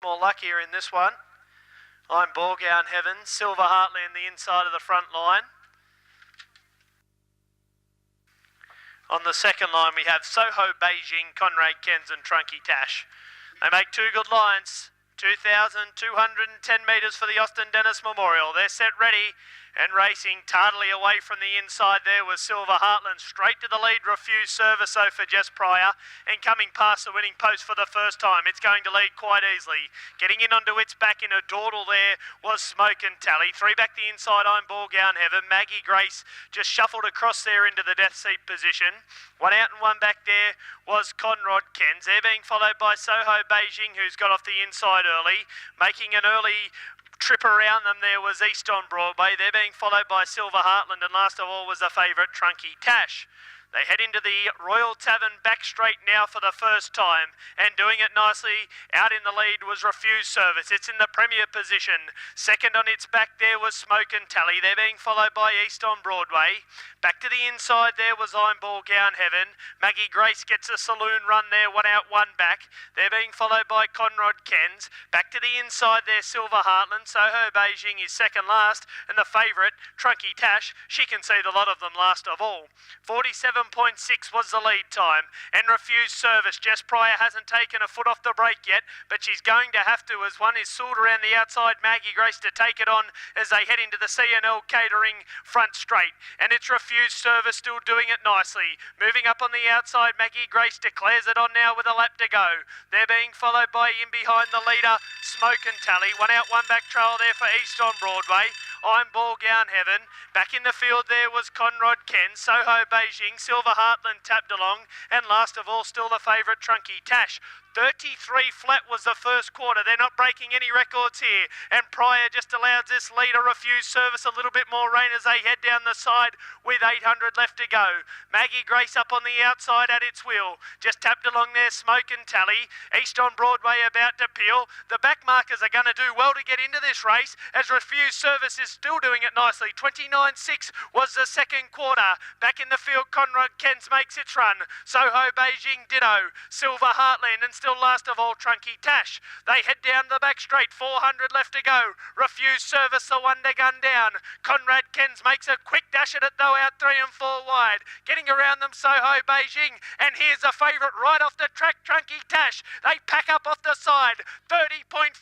more luck here in this one. I'm Ballgown Heaven, Silver Heartland the inside of the front line. On the second line we have Soho Beijing, Conrad Kens and Trunky Tash. They make two good lines. 2,210 metres for the Austin Dennis Memorial. They're set ready and racing tardily away from the inside. There was Silver Heartland straight to the lead. Refused service though for Jess Pryor, and coming past the winning post for the first time. It's going to lead quite easily. Getting in onto its back in a dawdle there was Smoke and Tally. Three back the inside, I'm Ballgown Heaven. Maggie Grace just shuffled across there into the death seat position. One out and one back there was Conrad Kens. They're being followed by Soho Beijing, who's got off the inside early, making an early trip around them. There was East on Broadway. They're being followed by Silver Heartland, and last of all was the favourite Trunky Tash. They head into the Royal Tavern back straight now for the first time, and doing it nicely out in the lead was Refused Service. It's in the premier position. Second on its back there was Smoke and Tally. They're being followed by East on Broadway. Back to the inside there was I'm Ballgown Heaven. Maggie Grace gets a saloon run there, one out, one back. They're being followed by Conrad Kens. Back to the inside there, Silver Heartland. Soho Beijing is second last, and the favourite, Trunky Tash, she can see the lot of them last of all. 47.6 was the lead time, and Refused Service. Jess Pryor hasn't taken a foot off the brake yet, but she's going to have to, as one is soared around the outside, Maggie Grace to take it on as they head into the CNL Catering front straight. And it's Refused Service still doing it nicely. Moving up on the outside, Maggie Grace declares it on now with a lap to go. They're being followed by in behind the leader, Smoke and Tally. One out, one back trail there for East on Broadway. I'm Ballgown Heaven. Back in the field there was Conrad Kens, Soho Beijing, Silver Heartland tapped along, and last of all still the favourite Trunky Tash. 33 flat was the first quarter. They're not breaking any records here, and Pryor just allows this leader Refused Service a little bit more rain as they head down the side with 800 left to go. Maggie Grace up on the outside at its wheel. Just tapped along there, Smoke and Tally. East on Broadway about to peel. The back markers are going to do well to get into this race as Refused Service is still doing it nicely. 29.6 was the second quarter. Back in the field, Conrad Kens makes its run. Soho Beijing ditto. Silver Heartland and still last of all Trunky Tash. They head down the back straight, 400 left to go. Refused Service, the one to gun down. Conrad Kens makes a quick dash at it though, out 3 and 4 wide. Getting around them, Soho Beijing, and here's a favourite right off the track, Trunky Tash. They pack up off the side, 30.4.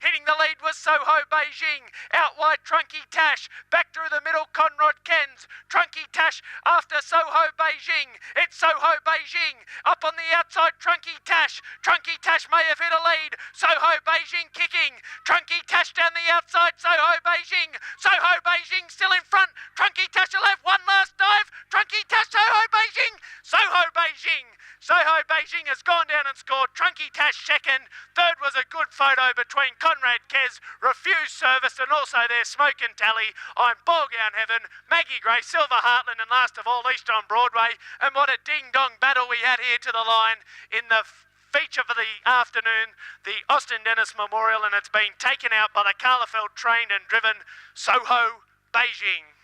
Hitting the lead was Soho Beijing. Out wide, Trunky Tash. Back through the middle, Conrad Kens. Trunky Tash after Soho Beijing. It's Soho Beijing. Up on the outside, Trunky Tash. Trunky Tash may have hit a lead. Soho Beijing kicking. Trunky Tash down the outside. Soho Beijing. Soho Beijing still in front. Trunky Tash will have one last dive. Trunky Tash, Soho Beijing. Soho Beijing. Soho Beijing has gone down and scored. Trunky Tash second. Third was a good photo between Conrad Kens, Refused Service, and also their Smoke and Tally. I'm Ballgown Heaven, Maggie Grace, Silver Heartland, and last of all East on Broadway. And what a ding-dong battle we had here to the line in the feature for the afternoon, the Austin Dennis Memorial, and it's been taken out by the Carlefeld trained and driven Soho Beijing.